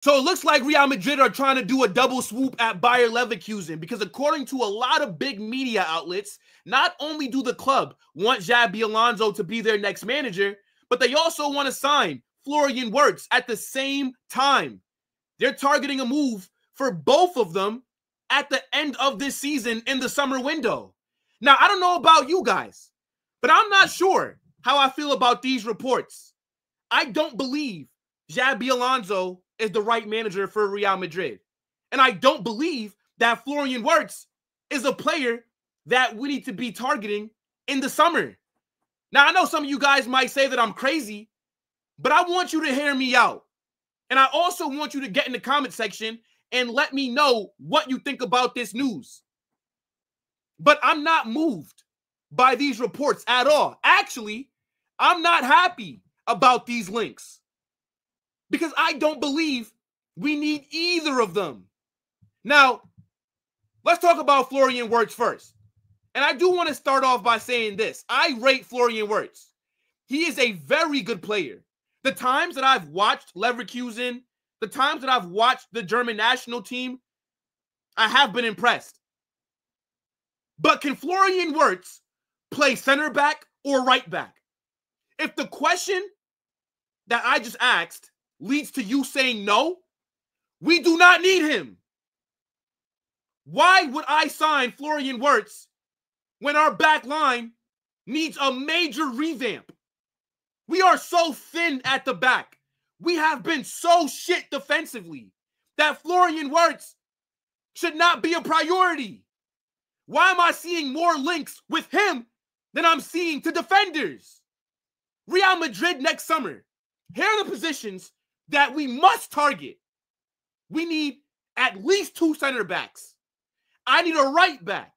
So it looks like Real Madrid are trying to do a double swoop at Bayer Leverkusen because according to a lot of big media outlets, not only do the club want Xabi Alonso to be their next manager, but they also want to sign Florian Wirtz at the same time. They're targeting a move for both of them at the end of this season in the summer window. Now, I don't know about you guys, but I'm not sure how I feel about these reports. I don't believe Xabi Alonso is the right manager for Real Madrid. And I don't believe that Florian Wirtz is a player that we need to be targeting in the summer. Now, I know some of you guys might say that I'm crazy, but I want you to hear me out. And I also want you to get in the comment section and let me know what you think about this news. But I'm not moved by these reports at all. Actually, I'm not happy about these links because I don't believe we need either of them. Now, let's talk about Florian Wirtz first. And I do want to start off by saying this. I rate Florian Wirtz. He is a very good player. The times that I've watched Leverkusen, the times that I've watched the German national team, I have been impressed. But can Florian Wirtz play center back or right back? If the question that I just asked leads to you saying no, we do not need him. Why would I sign Florian Wirtz when our back line needs a major revamp? We are so thin at the back. We have been so shit defensively that Florian Wirtz should not be a priority. Why am I seeing more links with him than I'm seeing to defenders? Real Madrid next summer. Here are the positions that we must target. We need at least 2 center backs. I need a right back.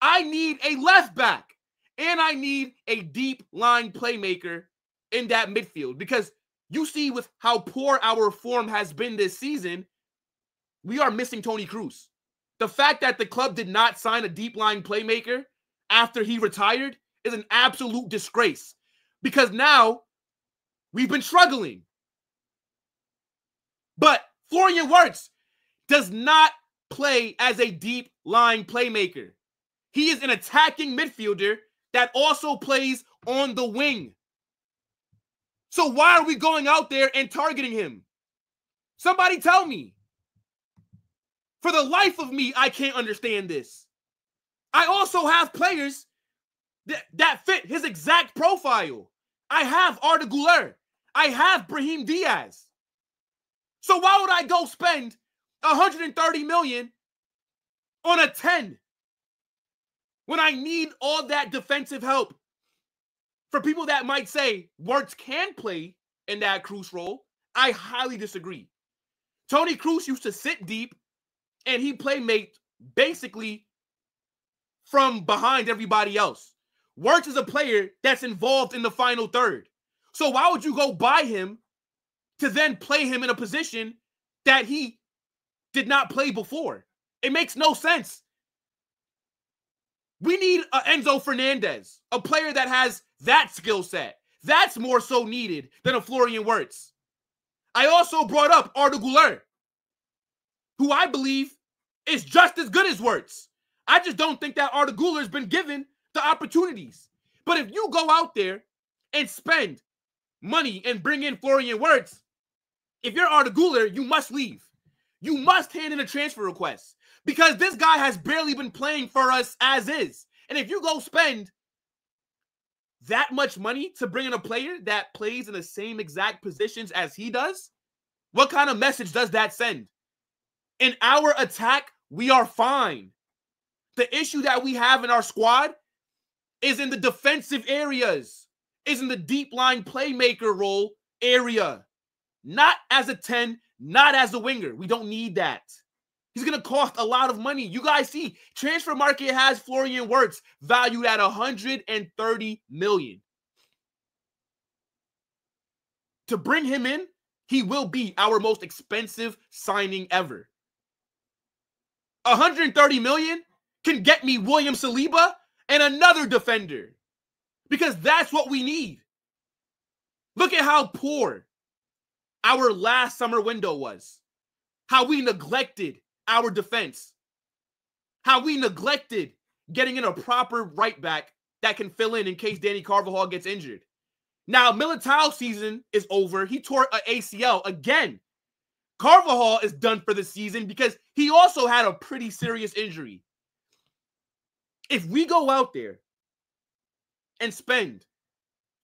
I need a left back. And I need a deep line playmaker in that midfield. Because you see with how poor our form has been this season, we are missing Toni Kroos. The fact that the club did not sign a deep line playmaker after he retired is an absolute disgrace. Because now we've been struggling. But Florian Wirtz does not play as a deep line playmaker. He is an attacking midfielder that also plays on the wing. So why are we going out there and targeting him? Somebody tell me. For the life of me, I can't understand this. I also have players that fit his exact profile. I have Arda Güler. I have Brahim Diaz. So why would I go spend 130 million on a 10 when I need all that defensive help? For people that might say Wirtz can play in that Kroos role, I highly disagree. Toni Kroos used to sit deep and he playmate basically from behind everybody else. Wirtz is a player that's involved in the final third. So why would you go buy him to then play him in a position that he did not play before? It makes no sense. We need an Enzo Fernandez, a player that has that skill set. That's more so needed than a Florian Wirtz. I also brought up Arda Güler, who I believe is just as good as Wirtz. I just don't think that Arda Güler has been given the opportunities. But if you go out there and spend money and bring in Florian Wirtz, if you're Arda Güler, you must leave. You must hand in a transfer request because this guy has barely been playing for us as is. And if you go spend that much money to bring in a player that plays in the same exact positions as he does, what kind of message does that send? In our attack, we are fine. The issue that we have in our squad is in the defensive areas, is in the deep line playmaker role area. Not as a 10, not as a winger. We don't need that. He's going to cost a lot of money. You guys see, Transfer Market has Florian Wirtz valued at 130 million. To bring him in, he will be our most expensive signing ever. 130 million can get me William Saliba and another defender because that's what we need. Look at how poor our last summer window was. how we neglected our defense, how we neglected getting in a proper right back that can fill in case Danny Carvajal gets injured. Now, Militao's season is over. He tore an ACL again. Carvajal is done for the season because he also had a pretty serious injury. If we go out there and spend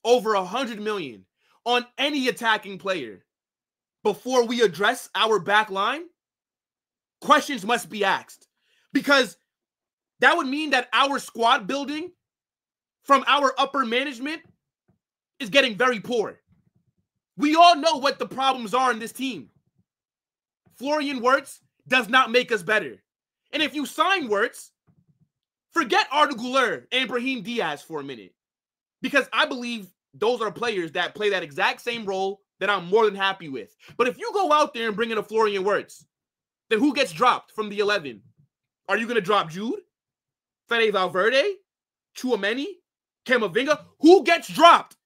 over $100 million on any attacking player before we address our back line, questions must be asked, because that would mean that our squad building from our upper management is getting very poor. We all know what the problems are in this team. Florian Wirtz does not make us better. And if you sign Wirtz, forget Arda Güler and Brahim Diaz for a minute, because I believe those are players that play that exact same role that I'm more than happy with. But if you go out there and bring in a Florian Wirtz, then who gets dropped from the 11? Are you going to drop Jude, Fede Valverde, Tchouaméni, Camavinga? Who gets dropped?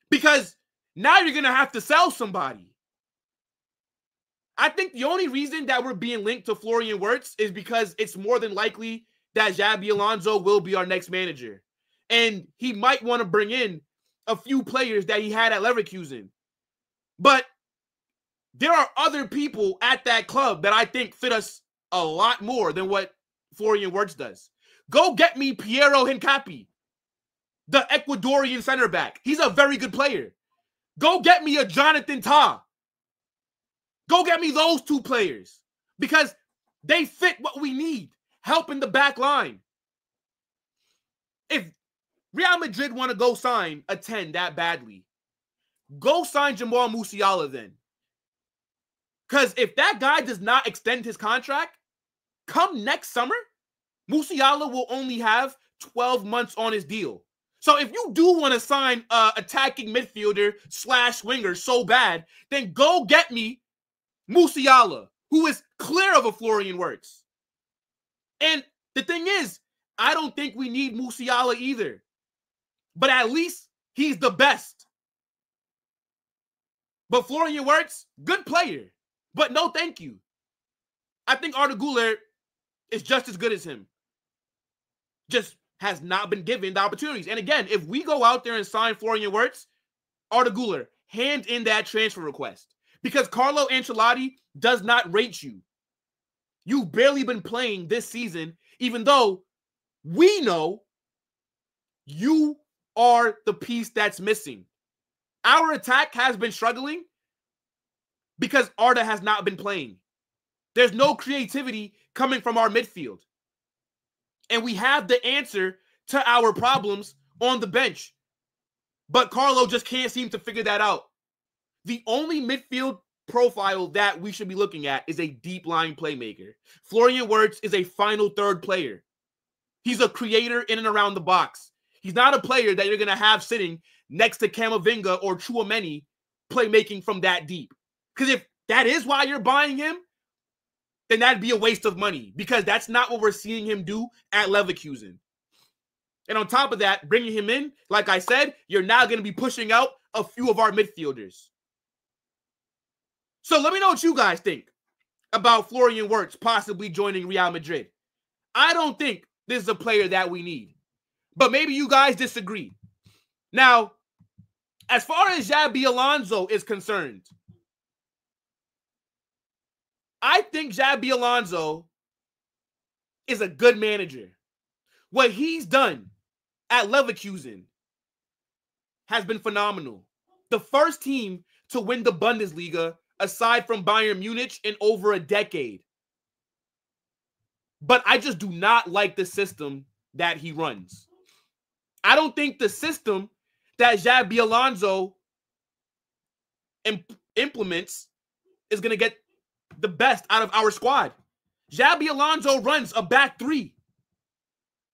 Because now you're going to have to sell somebody. I think the only reason that we're being linked to Florian Wirtz is because it's more than likely that Xabi Alonso will be our next manager. And he might want to bring in a few players that he had at Leverkusen. But there are other people at that club that I think fit us a lot more than what Florian Wirtz does. Go get me Piero Hincapié, the Ecuadorian center back. He's a very good player. Go get me a Jonathan Tah. Go get me those two players, because they fit what we need. Help in the back line. If Real Madrid want to go sign a 10 that badly, go sign Jamal Musiala then. Because if that guy does not extend his contract, come next summer, Musiala will only have 12 months on his deal. So if you do want to sign an attacking midfielder / winger so bad, then go get me Musiala, who is clear of a Florian Wirtz. And the thing is, I don't think we need Musiala either. But at least he's the best. But Florian Wirtz, good player. But no thank you. I think Arda Güler is just as good as him. Just has not been given the opportunities. And again, if we go out there and sign Florian Wirtz, Arda Güler, hand in that transfer request. Because Carlo Ancelotti does not rate you. You've barely been playing this season, even though we know you are the piece that's missing. Our attack has been struggling because Arda has not been playing. There's no creativity coming from our midfield. And we have the answer to our problems on the bench. But Carlo just can't seem to figure that out. The only midfield profile that we should be looking at is a deep line playmaker. Florian Wirtz is a final third player. He's a creator in and around the box. He's not a player that you're going to have sitting next to Camavinga or Tchouaméni playmaking from that deep. Because if that is why you're buying him, then that'd be a waste of money, because that's not what we're seeing him do at Leverkusen. And on top of that, bringing him in, like I said, you're now going to be pushing out a few of our midfielders. So let me know what you guys think about Florian Wirtz possibly joining Real Madrid. I don't think this is a player that we need, but maybe you guys disagree. Now, as far as Xabi Alonso is concerned, I think Xabi Alonso is a good manager. What he's done at Leverkusen has been phenomenal. The first team to win the Bundesliga aside from Bayern Munich in over a decade. But I just do not like the system that he runs. I don't think the system that Xabi Alonso implements is going to get the best out of our squad. Xabi Alonso runs a back three.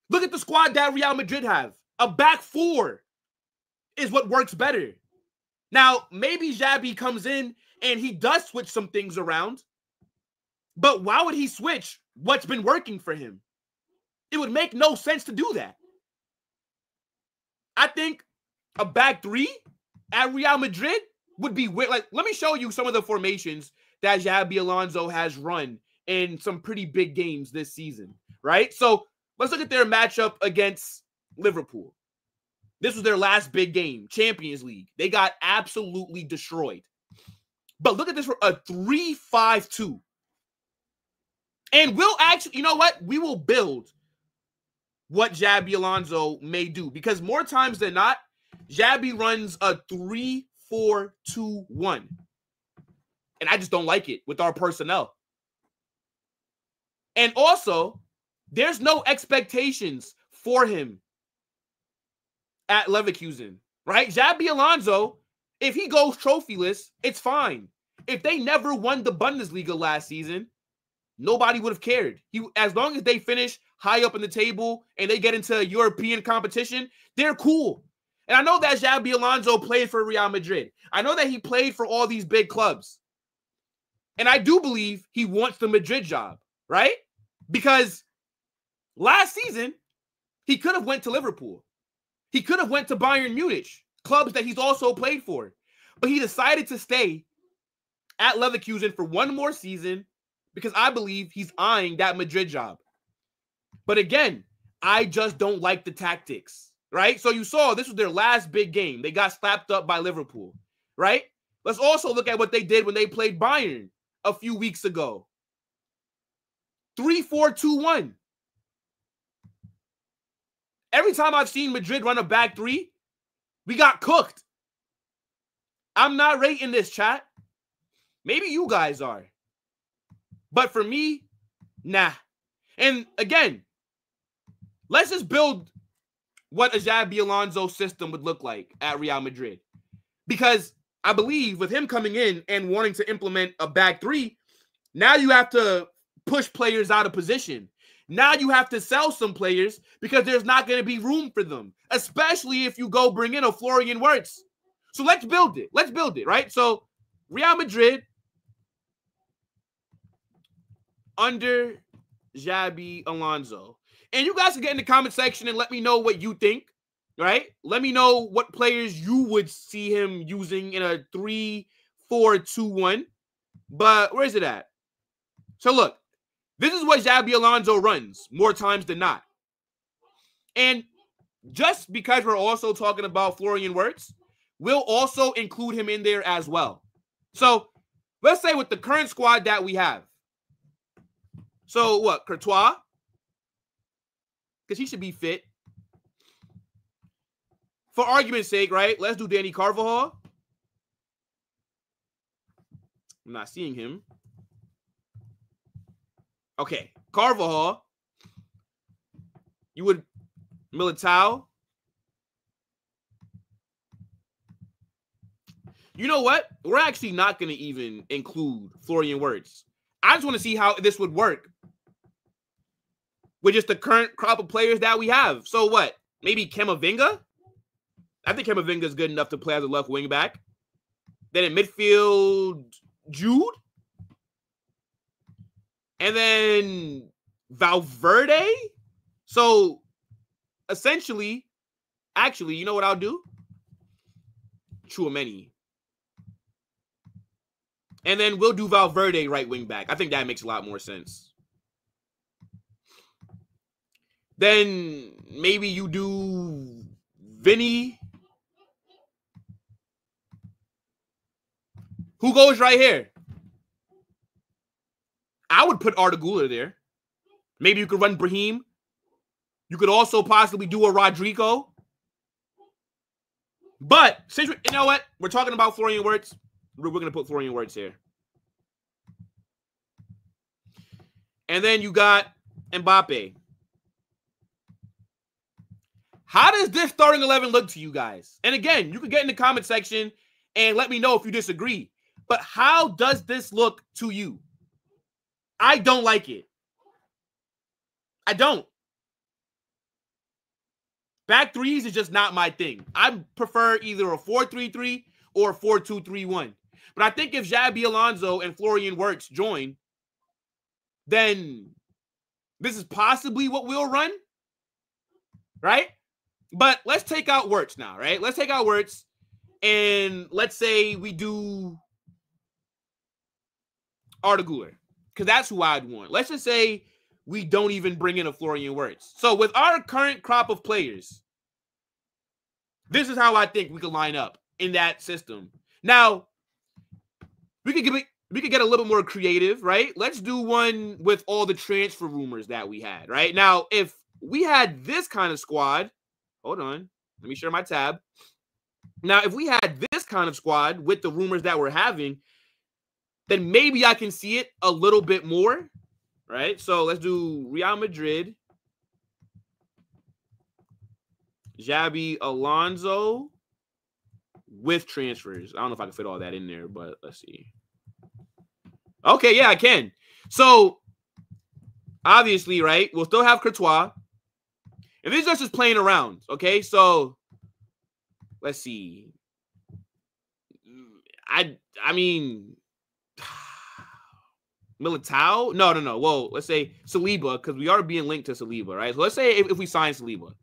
Look at the squad that Real Madrid have. A back four is what works better. Now, maybe Xabi comes in and he does switch some things around. But why would he switch what's been working for him? It would make no sense to do that. I think a back three at Real Madrid would be weird. Like, let me show you some of the formations that Xabi Alonso has run in some pretty big games this season, right? So let's look at their matchup against Liverpool. This was their last big game, Champions League. They got absolutely destroyed. But look at this for a 3-5-2. And we'll actually, you know what? We will build what Xabi Alonso may do. Because more times than not, Xabi runs a 3-4-2-1. And I just don't like it with our personnel. And also, there's no expectations for him at Leverkusen, right? Xabi Alonso, if he goes trophyless, it's fine. If they never won the Bundesliga last season, nobody would have cared. As long as they finish high up in the table and they get into European competition, they're cool. And I know that Xabi Alonso played for Real Madrid. I know that he played for all these big clubs. And I do believe he wants the Madrid job, right? Because last season, he could have went to Liverpool. He could have went to Bayern Munich, clubs that he's also played for. But he decided to stay at Leverkusen for one more season because I believe he's eyeing that Madrid job. But again, I just don't like the tactics, right? So you saw this was their last big game. They got slapped up by Liverpool, right? Let's also look at what they did when they played Bayern a few weeks ago. 3-4-2-1. Every time I've seen Madrid run a back three, we got cooked. I'm not rating this, chat. Maybe you guys are. But for me, nah. And again, let's just build what a Xabi Alonso system would look like at Real Madrid. Because I believe with him coming in and wanting to implement a back three, now you have to push players out of position. Now you have to sell some players because there's not going to be room for them, especially if you go bring in a Florian Wirtz. So let's build it. Let's build it, right? So Real Madrid under Xabi Alonso. And you guys can get in the comment section and let me know what you think, right? Let me know what players you would see him using in a 3-4-2-1. But where is it at? So look. This is what Xabi Alonso runs more times than not. And just because we're also talking about Florian Wirtz, we'll also include him in there as well. So let's say with the current squad that we have. So what? Courtois? Because he should be fit. For argument's sake, right? Let's do Danny Carvajal. I'm not seeing him. Okay, Carvajal. You would Militao. You know what? We're actually not going to even include Florian Wirtz. I just want to see how this would work with just the current crop of players that we have. So what? Maybe Camavinga? I think Camavinga is good enough to play as a left wing back. Then in midfield, Jude. And then Valverde. So essentially, actually, you know what I'll do? Tchouaméni. And then we'll do Valverde right wing back. I think that makes a lot more sense. Then maybe you do Vinny. Who goes right here? I would put Arda Güler there. Maybe you could run Brahim. You could also possibly do a Rodrigo. But since you know what? We're talking about Florian Wirtz. We're going to put Florian Wirtz here. And then you got Mbappe. How does this starting 11 look to you guys? And again, you can get in the comment section and let me know if you disagree. But how does this look to you? I don't like it. I don't. Back threes is just not my thing. I prefer either a 4-3-3 or a 4-2-3-1. But I think if Xabi Alonso and Florian Wirtz join, then this is possibly what we'll run, right? But let's take out Wirtz now, right? Let's take out Wirtz, and let's say we do Arda Güler, because that's who I'd want. Let's just say we don't even bring in a Florian Wirtz. So with our current crop of players, this is how I think we could line up in that system. Now, we could get a little more creative, right? Let's do one with all the transfer rumors that we had, right? Now, if we had this kind of squad, hold on, let me share my tab. Now, if we had this kind of squad with the rumors that we're having, then maybe I can see it a little bit more, right? So let's do Real Madrid, Xabi Alonso with transfers. I don't know if I can fit all that in there, but let's see. Okay, yeah, I can. So, obviously, right, we'll still have Courtois. And this is just playing around, okay? So, let's see. I mean, Militao? No. Well, let's say Saliba, because we are being linked to Saliba, right? So, let's say if we sign Saliba.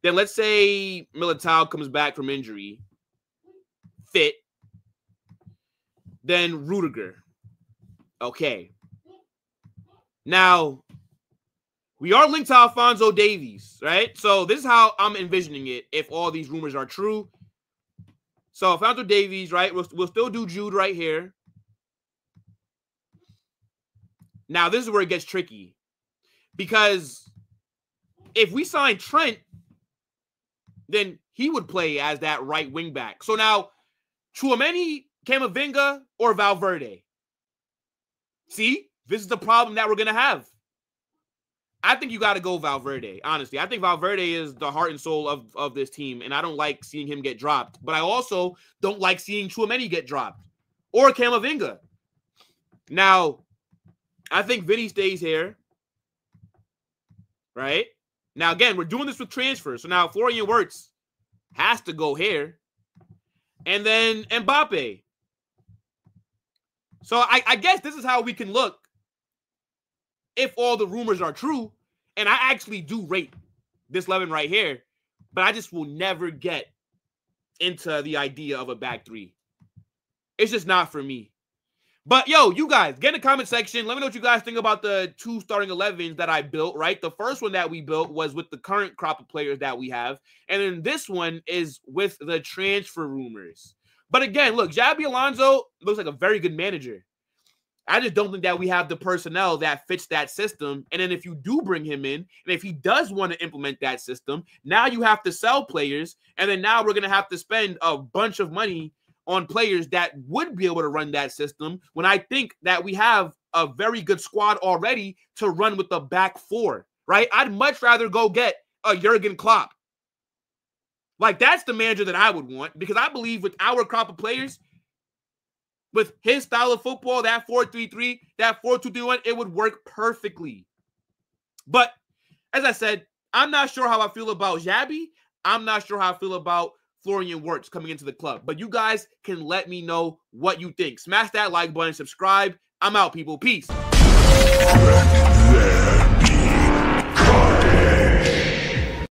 Then let's say Militao comes back from injury. Fit. Then Rudiger. Okay. Now, we are linked to Alphonso Davies, right? So this is how I'm envisioning it if all these rumors are true. So Alphonso Davies, right? We'll still do Jude right here. Now, this is where it gets tricky. Because if we sign Trent, then he would play as that right wing back. So now, Tchouaméni, Camavinga, or Valverde? See, this is the problem that we're going to have. I think you got to go Valverde, honestly. I think Valverde is the heart and soul of this team, and I don't like seeing him get dropped. But I also don't like seeing Tchouaméni get dropped or Camavinga. Now, I think Vinny stays here, right? Now, again, we're doing this with transfers. So now Florian Wirtz has to go here. And then Mbappe. So I guess this is how we can look if all the rumors are true. And I actually do rate this 11 right here. But I just will never get into the idea of a back three. It's just not for me. But, yo, you guys, get in the comment section. Let me know what you guys think about the 2 starting 11s that I built, right? The first one that we built was with the current crop of players that we have. And then this one is with the transfer rumors. But again, look, Xabi Alonso looks like a very good manager. I just don't think that we have the personnel that fits that system. And then if you do bring him in, and if he does want to implement that system, now you have to sell players. And then now we're going to have to spend a bunch of money on players that would be able to run that system when I think that we have a very good squad already to run with the back four, right? I'd much rather go get a Jurgen Klopp. Like, that's the manager that I would want, because I believe with our crop of players, with his style of football, that 4-3-3, that 4-2-3-1, it would work perfectly. But as I said, I'm not sure how I feel about Xabi. I'm not sure how I feel about Florian Wirtz coming into the club. But you guys can let me know what you think. Smash that like button, subscribe. I'm out, people. Peace.